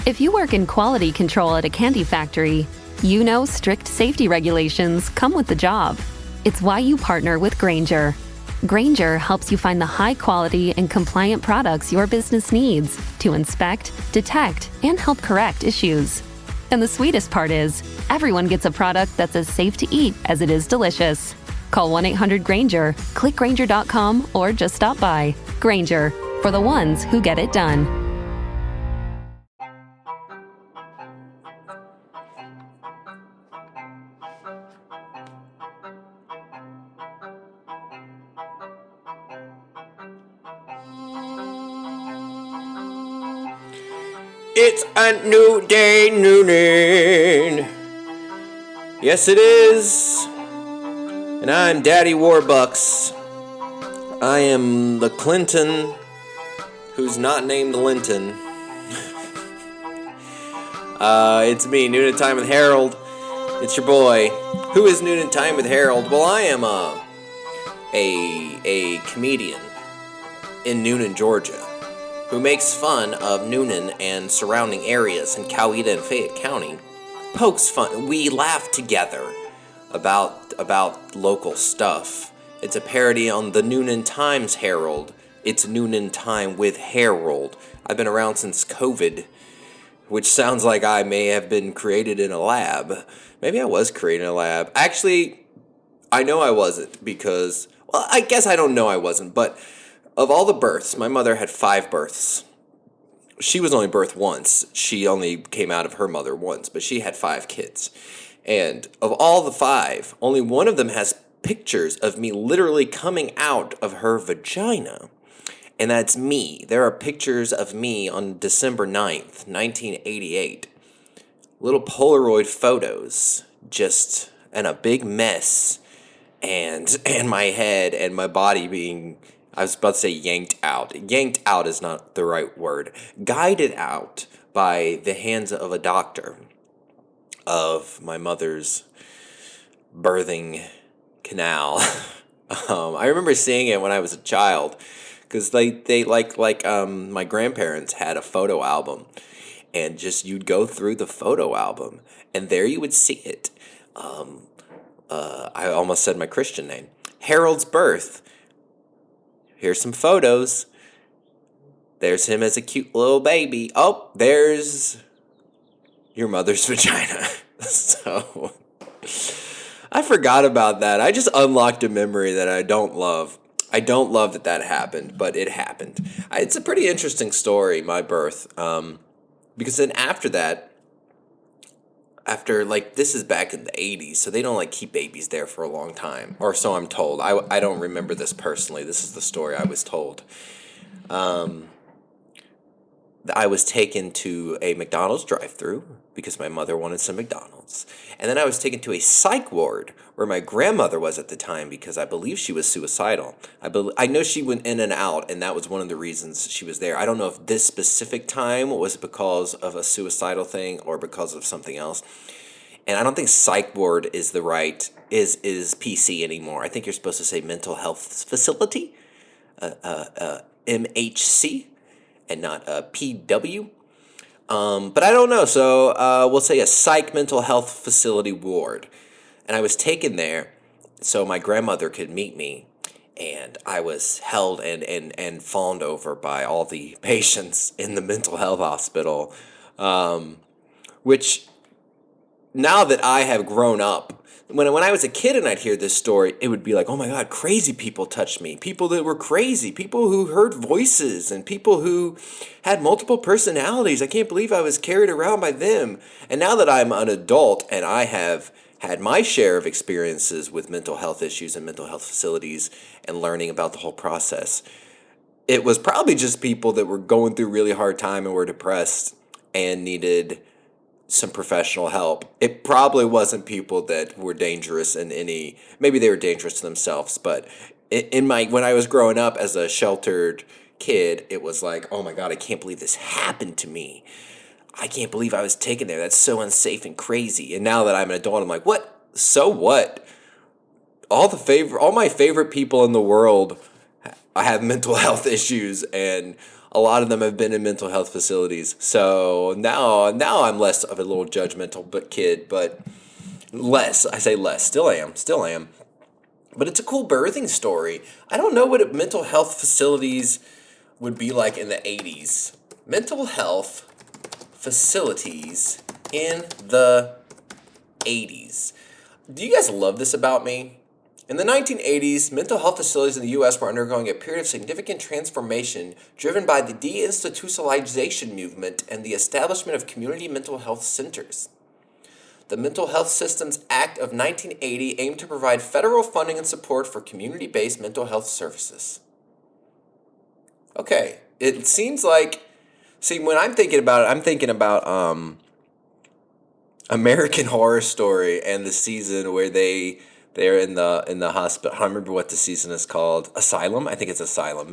If you work in quality control at a candy factory, you know strict safety regulations come with the job. It's why you partner with Grainger. Grainger helps you find the high-quality and compliant products your business needs to inspect, detect, and help correct issues. And the sweetest part is, everyone gets a product that's as safe to eat as it is delicious. Call 1-800-GRAINGER, click Grainger.com, or just stop by. Grainger, for the ones who get it done. It's a new day, Newnan. Yes, it is. And I'm Daddy Warbucks. I am the Clinton who's not named Linton. It's me, Newnan Time with Harold. It's your boy. Who is Newnan Time with Harold? Well, I am a comedian in Newnan, Georgia, who makes fun of Newnan and surrounding areas in Coweta and Fayette County. Pokes fun. We laugh together about local stuff. It's a parody on the Newnan Times Herald. It's Newnan Time with Harold. I've been around since COVID, which sounds like I may have been created in a lab. Maybe I was created in a lab. Actually, I know I wasn't because, well, I guess I don't know I wasn't, but of all the births, my mother had 5 births. She was only birthed once. She only came out of her mother once, but she had 5 kids. And of all the 5, only one of them has pictures of me literally coming out of her vagina. And that's me. There are pictures of me on December 9th, 1988. Little Polaroid photos, just in a big mess. And my head and my body being, I was about to say yanked out. Yanked out is not the right word. Guided out by the hands of a doctor of my mother's birthing canal. I remember seeing it when I was a child because they my grandparents had a photo album, and just you'd go through the photo album and there you would see it. I almost said my Christian name. Harold's birth. Here's some photos. There's him as a cute little baby. Oh, there's your mother's vagina. So, I forgot about that. I just unlocked a memory that I don't love. I don't love that happened, but it happened. It's a pretty interesting story, my birth. Because then after that, this is back in the 80s, so they don't keep babies there for a long time, or so I'm told. I don't remember this personally. This is the story I was told. I was taken to a McDonald's drive-thru because my mother wanted some McDonald's. And then I was taken to a psych ward where my grandmother was at the time because I believe she was suicidal. I know she went in and out, and that was one of the reasons she was there. I don't know if this specific time was because of a suicidal thing or because of something else. And I don't think psych ward is is PC anymore. I think you're supposed to say mental health facility, MHC, and not PW. But I don't know, so we'll say a psych mental health facility ward. And I was taken there so my grandmother could meet me, and I was held and fawned over by all the patients in the mental health hospital, which, now that I have grown up, when I was a kid and I'd hear this story, it would be like, oh my God, crazy people touched me. People that were crazy. People who heard voices and people who had multiple personalities. I can't believe I was carried around by them. And now that I'm an adult and I have had my share of experiences with mental health issues and mental health facilities and learning about the whole process, it was probably just people that were going through really hard time and were depressed and needed some professional help. It probably wasn't people that were dangerous in any, maybe they were dangerous to themselves, but when I was growing up as a sheltered kid, it was like, oh my God, I can't believe this happened to me. I can't believe I was taken there. That's so unsafe and crazy. And now that I'm an adult, I'm like, what? So what? All my favorite people in the world I have mental health issues, and a lot of them have been in mental health facilities. So now I'm less of a little judgmental kid, but less. I say less. Still am. But it's a cool birthing story. I don't know what mental health facilities would be like in the 80s. Mental health facilities in the 80s. Do you guys love this about me? In the 1980s, mental health facilities in the U.S. were undergoing a period of significant transformation driven by the deinstitutionalization movement and the establishment of community mental health centers. The Mental Health Systems Act of 1980 aimed to provide federal funding and support for community-based mental health services. Okay, it seems like, when I'm thinking about it, I'm thinking about American Horror Story and the season where they're in the hospital. I don't remember what the season is called. Asylum? I think it's Asylum.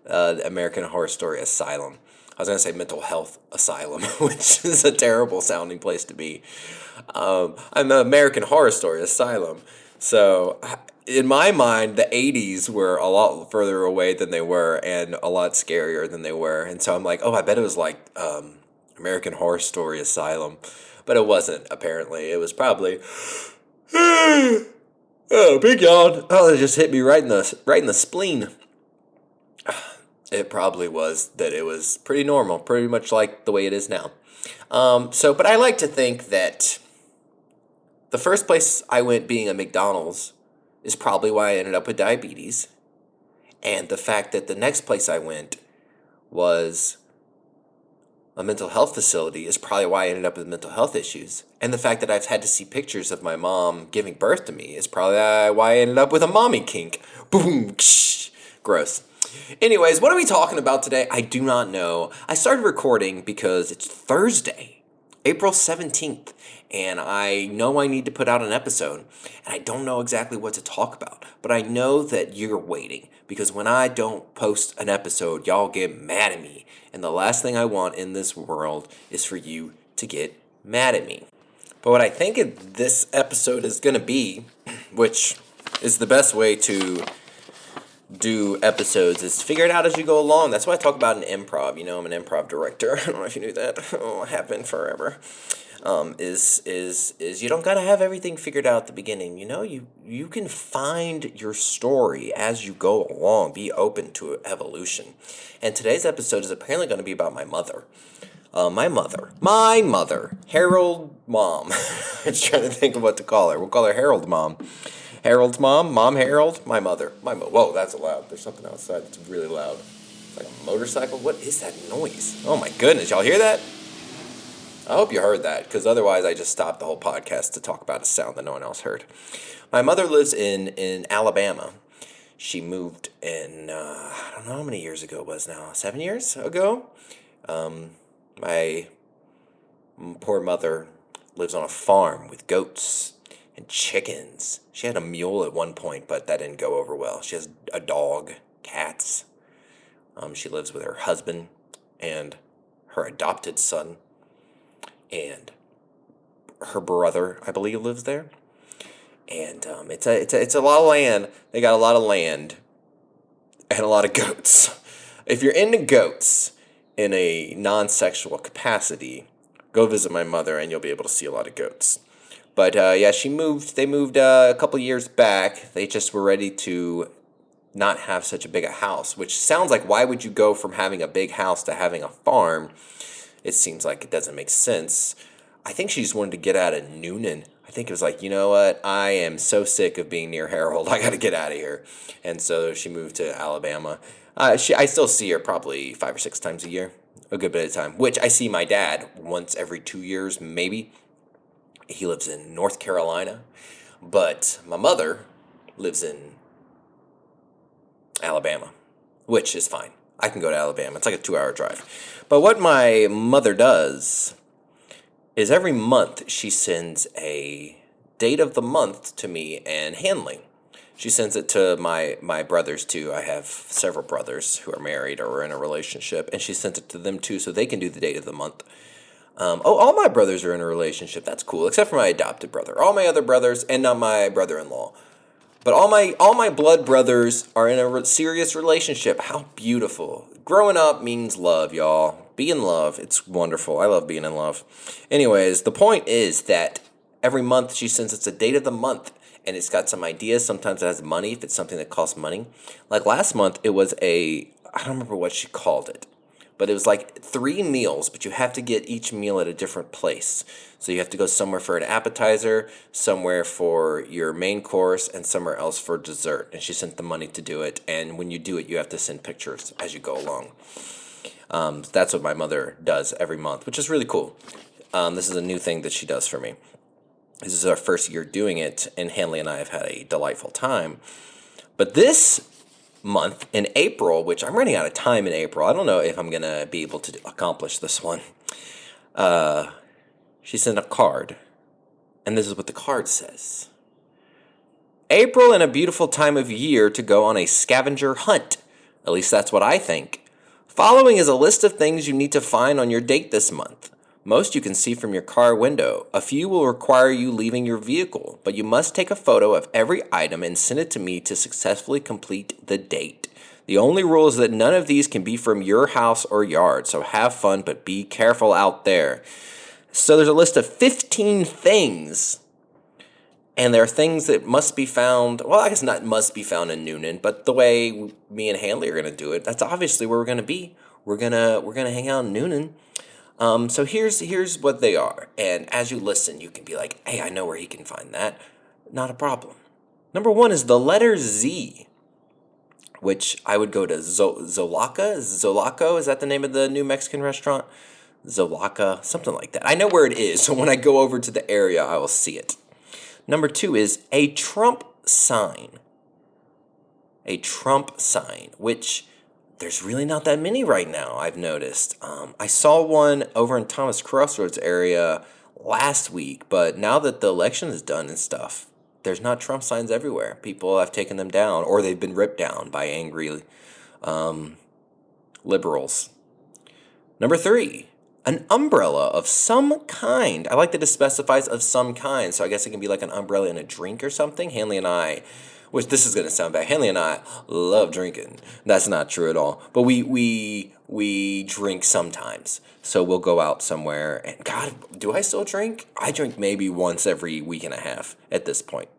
American Horror Story Asylum. I was going to say Mental Health Asylum, which is a terrible sounding place to be. I'm the American Horror Story Asylum. So in my mind, the 80s were a lot further away than they were and a lot scarier than they were. And so I'm like, I bet it was like American Horror Story Asylum. But it wasn't, apparently. It was probably... Oh, big yawn. Oh, it just hit me right in the spleen. It probably was that it was pretty normal, pretty much like the way it is now. But I like to think that the first place I went being a McDonald's is probably why I ended up with diabetes. And the fact that the next place I went was a mental health facility is probably why I ended up with mental health issues. And the fact that I've had to see pictures of my mom giving birth to me is probably why I ended up with a mommy kink. Boom, ksh, gross. Anyways, what are we talking about today? I do not know. I started recording because it's Thursday, April 17th, and I know I need to put out an episode, and I don't know exactly what to talk about, but I know that you're waiting, because when I don't post an episode, y'all get mad at me, and the last thing I want in this world is for you to get mad at me. But what I think this episode is going to be, which is the best way to do episodes, is figure it out as you go along. That's why I talk about an improv. You know, I'm an improv director. I don't know if you knew that. Oh, happened forever. Is you don't gotta have everything figured out at the beginning. You know, you can find your story as you go along. Be open to evolution. And today's episode is apparently going to be about my mother. My mother, Harold Mom. I was trying to think of what to call her. We'll call her Harold Mom. Harold's mom, Mom Harold, my mother. Whoa, that's loud. There's something outside that's really loud. It's like a motorcycle. What is that noise? Oh my goodness, y'all hear that? I hope you heard that, because otherwise I just stopped the whole podcast to talk about a sound that no one else heard. My mother lives in Alabama. She moved in, I don't know how many years ago it was now, 7 years ago? My poor mother lives on a farm with goats and chickens. She had a mule at one point, but that didn't go over well. She has a dog, cats. She lives with her husband and her adopted son, and her brother, I believe, lives there. And it's a lot of land. They got a lot of land and a lot of goats. If you're into goats in a non-sexual capacity, go visit my mother and you'll be able to see a lot of goats. But yeah, they moved a couple years back. They just were ready to not have such a big a house, which sounds like, why would you go from having a big house to having a farm? It seems like it doesn't make sense. I think she just wanted to get out of Newnan. I think it was like, you know what? I am so sick of being near Harold. I got to get out of here. And so she moved to Alabama. I still see her probably 5 or 6 times a year, a good bit of time, which I see my dad once every 2 years, maybe. He lives in North Carolina, but my mother lives in Alabama, which is fine. I can go to Alabama. It's like a 2-hour drive. But what my mother does is every month she sends a date of the month to me and handling. She sends it to my brothers too. I have several brothers who are married or are in a relationship, and she sent it to them too so they can do the date of the month. All my brothers are in a relationship. That's cool, except for my adopted brother. All my other brothers, and not my brother-in-law, But all my blood brothers are in a serious relationship. How beautiful. Growing up means love, y'all. Be in love. It's wonderful. I love being in love. Anyways, the point is that every month she sends us a date of the month, and it's got some ideas. Sometimes it has money if it's something that costs money. Like last month, it was I don't remember what she called it, but it was like 3 meals, but you have to get each meal at a different place. So you have to go somewhere for an appetizer, somewhere for your main course, and somewhere else for dessert. And she sent the money to do it. And when you do it, you have to send pictures as you go along. That's what my mother does every month, which is really cool. This is a new thing that she does for me. This is our first year doing it, and Hanley and I have had a delightful time. But this month in April, which I'm running out of time in April, I don't know if I'm going to be able to accomplish this one. She sent a card, and this is what the card says. April and a beautiful time of year to go on a scavenger hunt. At least that's what I think. Following is a list of things you need to find on your date this month. Most you can see from your car window. A few will require you leaving your vehicle, but you must take a photo of every item and send it to me to successfully complete the date. The only rule is that none of these can be from your house or yard, so have fun, but be careful out there. So there's a list of 15 things, and there are things that must be found, well, I guess not must be found in Newnan, but the way me and Hanley are going to do it, that's obviously where we're going to be. We're gonna hang out in Newnan. So here's what they are, and as you listen, you can be like, hey, I know where he can find that. Not a problem. Number 1 is the letter Z, which I would go to Zolaco, is that the name of the new Mexican restaurant? Zolaca, something like that. I know where it is, so when I go over to the area, I will see it. Number 2 is a Trump sign. A Trump sign, which there's really not that many right now, I've noticed. I saw one over in Thomas Crossroads area last week, but now that the election is done and stuff, there's not Trump signs everywhere. People have taken them down, or they've been ripped down by angry liberals. Number 3, an umbrella of some kind. I like that it specifies of some kind, so I guess it can be like an umbrella in a drink or something. Hanley and I, which this is going to sound bad, Hanley and I love drinking. That's not true at all. But we drink sometimes. So we'll go out somewhere. And God, do I still drink? I drink maybe once every week and a half at this point.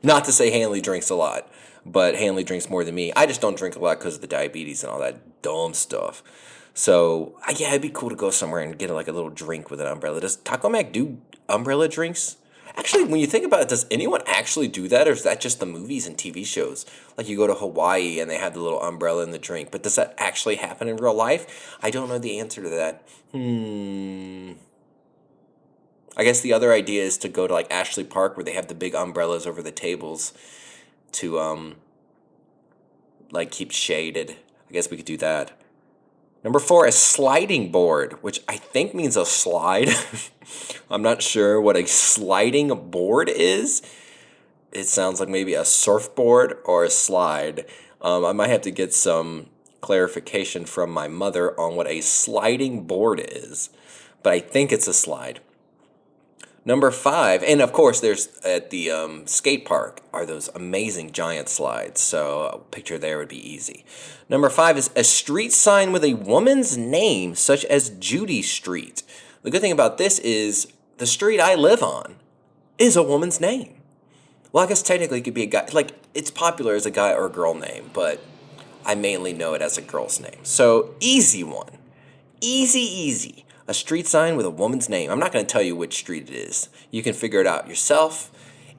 Not to say Hanley drinks a lot, but Hanley drinks more than me. I just don't drink a lot because of the diabetes and all that dumb stuff. So, yeah, it'd be cool to go somewhere and get like a little drink with an umbrella. Does Taco Mac do umbrella drinks? Actually, when you think about it, does anyone actually do that, or is that just the movies and TV shows? Like you go to Hawaii and they have the little umbrella in the drink, but does that actually happen in real life? I don't know the answer to that. I guess the other idea is to go to like Ashley Park where they have the big umbrellas over the tables to like keep shaded. I guess we could do that. Number 4, a sliding board, which I think means a slide. I'm not sure what a sliding board is. It sounds like maybe a surfboard or a slide. I might have to get some clarification from my mother on what a sliding board is, but I think it's a slide. Number 5, and of course there's at the skate park are those amazing giant slides, so a picture there would be easy. Number 5 is a street sign with a woman's name, such as Judy Street. The good thing about this is the street I live on is a woman's name. Well, I guess technically it could be a guy, like it's popular as a guy or a girl name, but I mainly know it as a girl's name. So easy one. Easy. A street sign with a woman's name. I'm not going to tell you which street it is. You can figure it out yourself,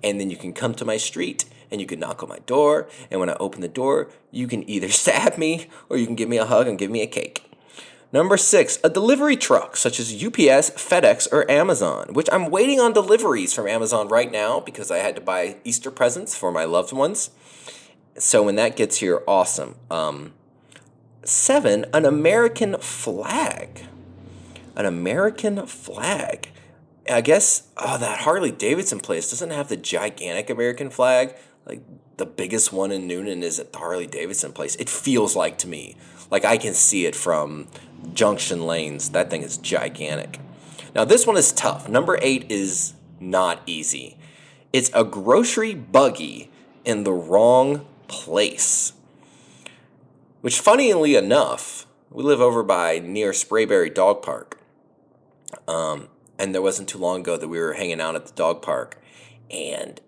and then you can come to my street, and you can knock on my door, and when I open the door, you can either stab me, or you can give me a hug and give me a cake. Number 6, a delivery truck, such as UPS, FedEx, or Amazon, which I'm waiting on deliveries from Amazon right now because I had to buy Easter presents for my loved ones. So when that gets here, awesome. 7, an American flag. An American flag. I guess, that Harley-Davidson place doesn't have the gigantic American flag. Like, the biggest one in Newnan is at the Harley-Davidson place. It feels like to me. Like, I can see it from Junction Lanes. That thing is gigantic. Now, this one is tough. Number 8 is not easy. It's a grocery buggy in the wrong place. Which, funnily enough, we live over by near Sprayberry Dog Park. And there wasn't too long ago that we were hanging out at the dog park, and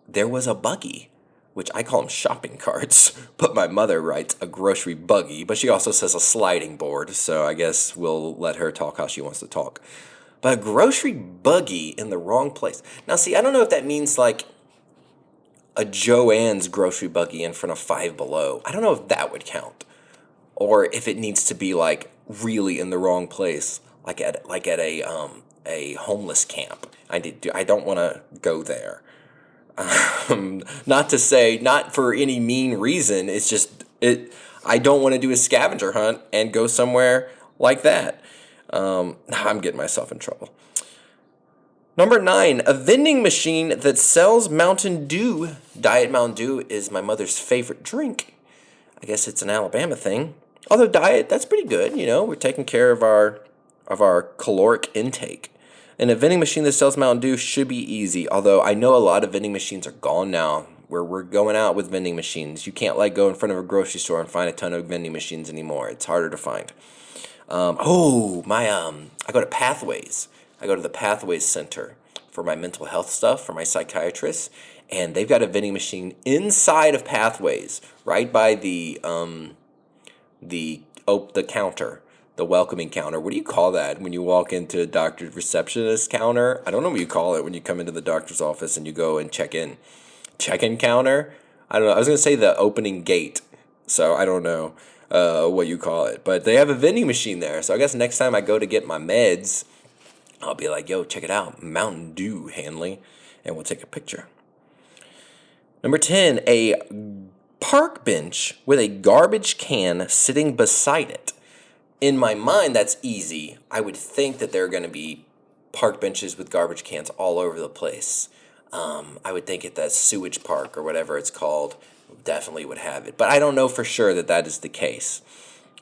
there was a buggy, which I call them shopping carts, but my mother writes a grocery buggy, but she also says a sliding board, so I guess we'll let her talk how she wants to talk. But a grocery buggy in the wrong place. Now, see, I don't know if that means like a Joann's grocery buggy in front of Five Below. I don't know if that would count, or if it needs to be like really in the wrong place, like at a homeless camp. I don't want to go there. Not to say, not for any mean reason. It's just I don't want to do a scavenger hunt and go somewhere like that. I'm getting myself in trouble. Number 9, a vending machine that sells Mountain Dew. Diet Mountain Dew is my mother's favorite drink. I guess it's an Alabama thing. Although diet, that's pretty good. You know, we're taking care of our caloric intake. And a vending machine that sells Mountain Dew should be easy. Although I know a lot of vending machines are gone now, where we're going out with vending machines. You can't like go in front of a grocery store and find a ton of vending machines anymore. It's harder to find. I go to Pathways. I go to the Pathways Center for my mental health stuff, for my psychiatrist, and they've got a vending machine inside of Pathways, right by the counter, the welcoming counter. What do you call that when you walk into a doctor's receptionist counter? I don't know what you call it when you come into the doctor's office and you go and check in. Check-in counter? I don't know. I was going to say the opening gate, so I don't know what you call it. But they have a vending machine there, so I guess next time I go to get my meds, I'll be like, yo, check it out, Mountain Dew, Hanley, and we'll take a picture. Number 10, a park bench with a garbage can sitting beside it. In my mind, that's easy. I would think that there are going to be park benches with garbage cans all over the place. I would think at that sewage park or whatever it's called definitely would have it. But I don't know for sure that is the case.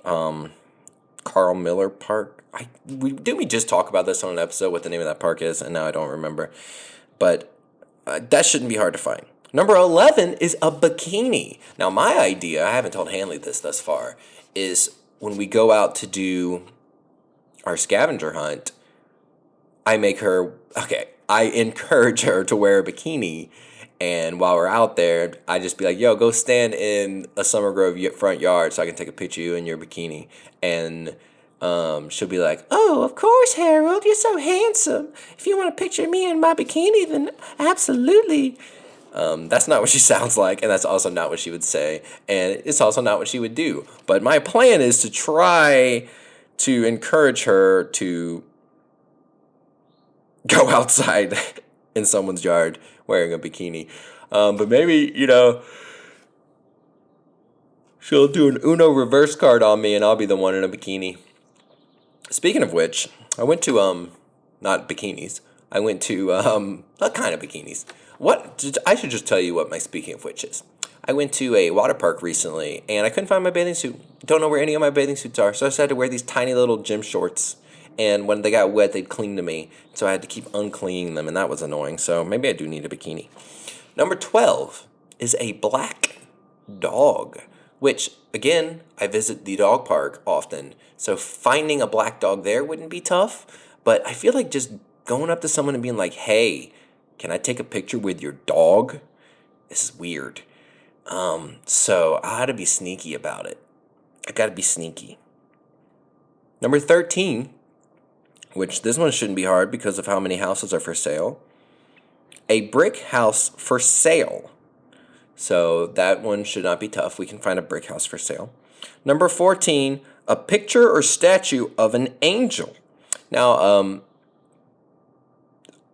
Carl Miller Park. Didn't we just talk about this on an episode, what the name of that park is? And now I don't remember. But that shouldn't be hard to find. Number 11 is a bikini. Now, my idea, I haven't told Hanley this thus far, is when we go out to do our scavenger hunt, I encourage her to wear a bikini. And while we're out there, I just be like, yo, go stand in a Summer Grove front yard so I can take a picture of you in your bikini. And she'll be like, oh, of course, Harold, you're so handsome. If you want a picture of me in my bikini, then absolutely. That's not what she sounds like, and that's also not what she would say, and it's also not what she would do. But my plan is to try to encourage her to go outside in someone's yard wearing a bikini. But maybe, she'll do an Uno reverse card on me, and I'll be the one in a bikini. Speaking of which, I went to, not bikinis. I went to, what kind of bikinis? I should just tell you what my speaking of which is. I went to a water park recently, and I couldn't find my bathing suit. Don't know where any of my bathing suits are, so I decided to wear these tiny little gym shorts. And when they got wet, they'd cling to me, so I had to keep uncleaning them, and that was annoying. So maybe I do need a bikini. Number 12 is a black dog, which, again, I visit the dog park often, so finding a black dog there wouldn't be tough. But I feel like just going up to someone and being like, hey, can I take a picture with your dog? This is weird. So I had to be sneaky about it. I got to be sneaky. Number 13, which this one shouldn't be hard because of how many houses are for sale. A brick house for sale. So that one should not be tough. We can find a brick house for sale. Number 14, a picture or statue of an angel. Now,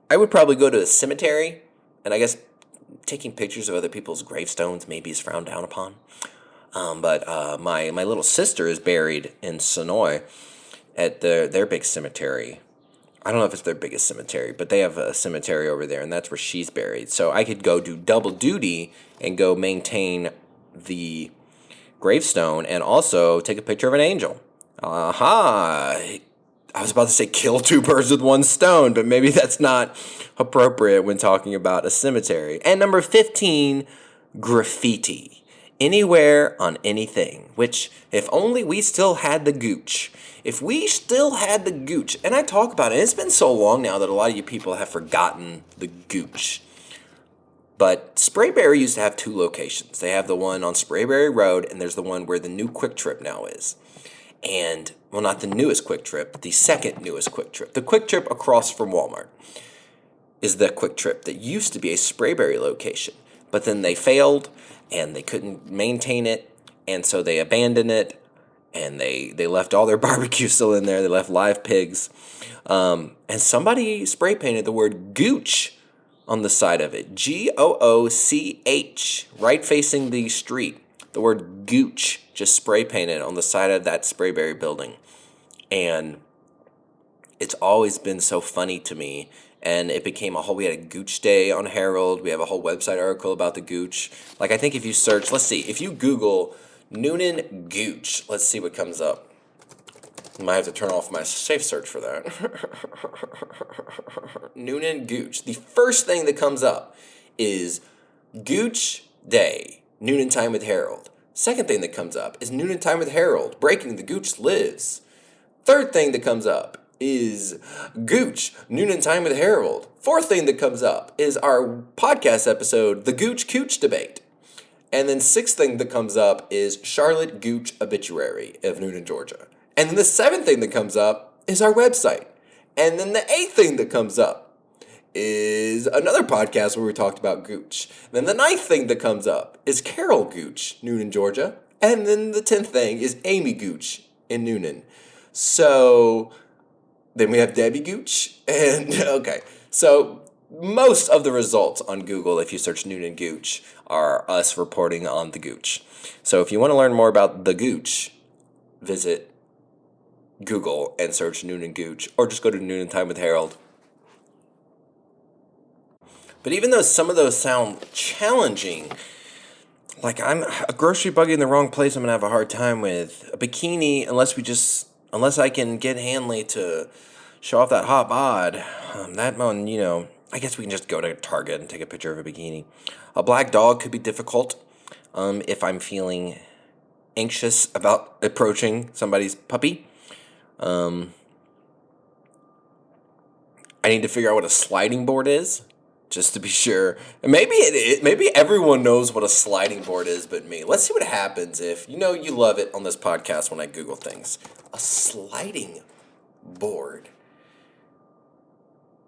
I would probably go to a cemetery, and I guess taking pictures of other people's gravestones maybe is frowned down upon. But my little sister is buried in Sonoy at their big cemetery. I don't know if it's their biggest cemetery, but they have a cemetery over there, and that's where she's buried. So I could go do double duty and go maintain the gravestone and also take a picture of an angel. Aha! I was about to say kill two birds with one stone, but maybe that's not appropriate when talking about a cemetery. And number 15, graffiti anywhere on anything, which if only we still had the gooch. If we still had the gooch, and I talk about it, it's been so long now that a lot of you people have forgotten the gooch. But Sprayberry used to have two locations. They have the one on Sprayberry Road, and there's the one where the new Quick Trip now is. And, well, not the newest Quick Trip, the second newest Quick Trip. The Quick Trip across from Walmart is the Quick Trip that used to be a Sprayberry location. But then they failed, and they couldn't maintain it, and so they abandoned it, and they left all their barbecue still in there. They left live pigs. And somebody spray painted the word gooch on the side of it. Gooch, right facing the street. The word gooch just spray painted on the side of that Sprayberry building. And it's always been so funny to me. And it became we had a Gooch Day on Herald. We have a whole website article about the Gooch. Like, I think if you search, let's see, if you Google Newnan Gooch, let's see what comes up. I might have to turn off my safe search for that. Newnan Gooch. The first thing that comes up is Gooch Day, Newnan Time with Harold. Second thing that comes up is Newnan Time with Harold, Breaking the Gooch Lives. Third thing that comes up is Gooch, Newnan Time with Harold. Fourth thing that comes up is our podcast episode, The Gooch Cooch Debate. And then sixth thing that comes up is Charlotte Gooch Obituary of Newnan, Georgia. And then the seventh thing that comes up is our website. And then the eighth thing that comes up is another podcast where we talked about Gooch. Then the ninth thing that comes up is Carol Gooch, Newnan, Georgia. And then the 10th thing is Amy Gooch in Newnan. So then we have Debbie Gooch. And okay, so most of the results on Google, if you search Newnan Gooch, are us reporting on the Gooch. So if you want to learn more about the Gooch, visit Google and search Newnan Gooch, or just go to Newnan Time with Harold. But even though some of those sound challenging, like I'm a grocery buggy in the wrong place, I'm gonna have a hard time with a bikini unless I can get Hanley to show off that hot bod. That one, I guess we can just go to Target and take a picture of a bikini. A black dog could be difficult if I'm feeling anxious about approaching somebody's puppy. I need to figure out what a sliding board is, just to be sure. And maybe everyone knows what a sliding board is but me. Let's see what happens if, you love it on this podcast when I Google things. A sliding board.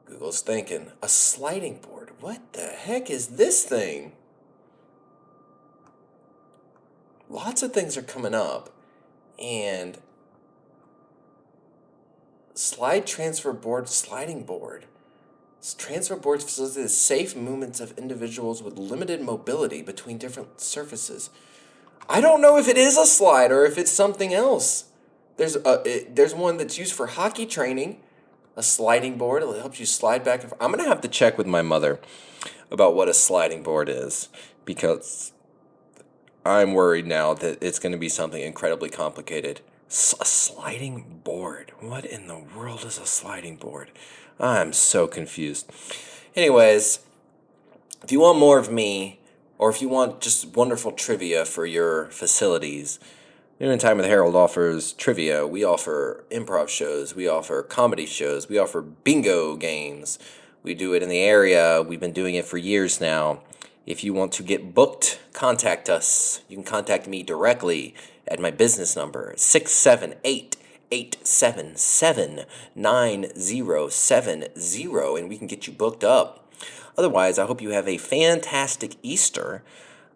Google's thinking, a sliding board? What the heck is this thing? Lots of things are coming up. And transfer board, sliding board. Transfer boards facilitate the safe movements of individuals with limited mobility between different surfaces. I don't know if it is a slide or if it's something else. There's one that's used for hockey training, a sliding board. It helps you slide back and forth. I'm going to have to check with my mother about what a sliding board is, because I'm worried now that it's going to be something incredibly complicated. A sliding board? What in the world is a sliding board? I'm so confused. Anyways, if you want more of me, or if you want just wonderful trivia for your facilities, Newnan Time with Harold offers trivia. We offer improv shows. We offer comedy shows. We offer bingo games. We do it in the area. We've been doing it for years now. If you want to get booked, contact us. You can contact me directly at my business number, 678-877-9070, and we can get you booked up. Otherwise, I hope you have a fantastic Easter.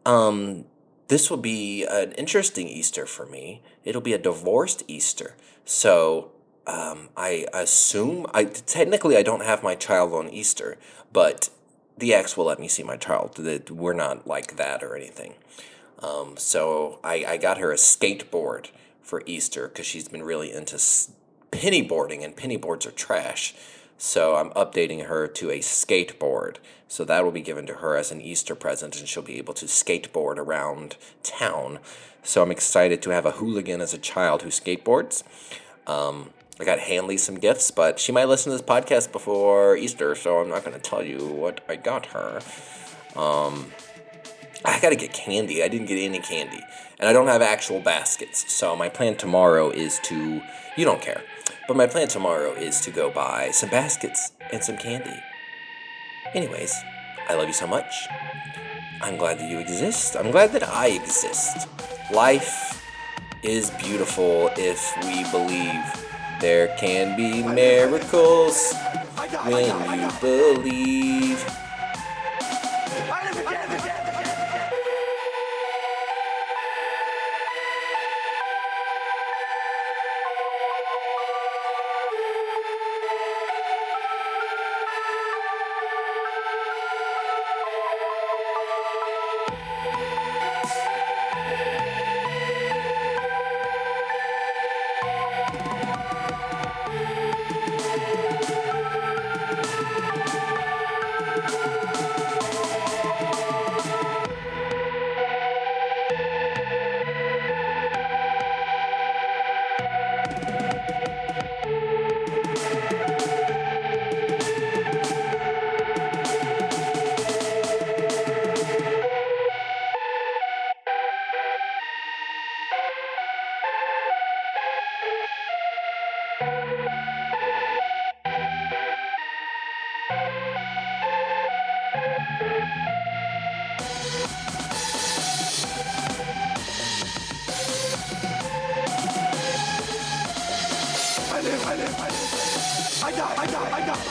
This will be an interesting Easter for me. It'll be a divorced Easter. So I assume, technically I don't have my child on Easter, but the ex will let me see my child. We're not like that or anything. So I got her a skateboard for Easter because she's been really into penny boarding, and penny boards are trash. So I'm updating her to a skateboard. So that will be given to her as an Easter present, and she'll be able to skateboard around town. So I'm excited to have a hooligan as a child who skateboards. I got Hanley some gifts, but she might listen to this podcast before Easter, so I'm not going to tell you what I got her. I gotta get candy. I didn't get any candy. And I don't have actual baskets. So my plan tomorrow is to... You don't care. But my plan tomorrow is to go buy some baskets and some candy. Anyways, I love you so much. I'm glad that you exist. I'm glad that I exist. Life is beautiful if we believe. There can be miracles when you believe. I die.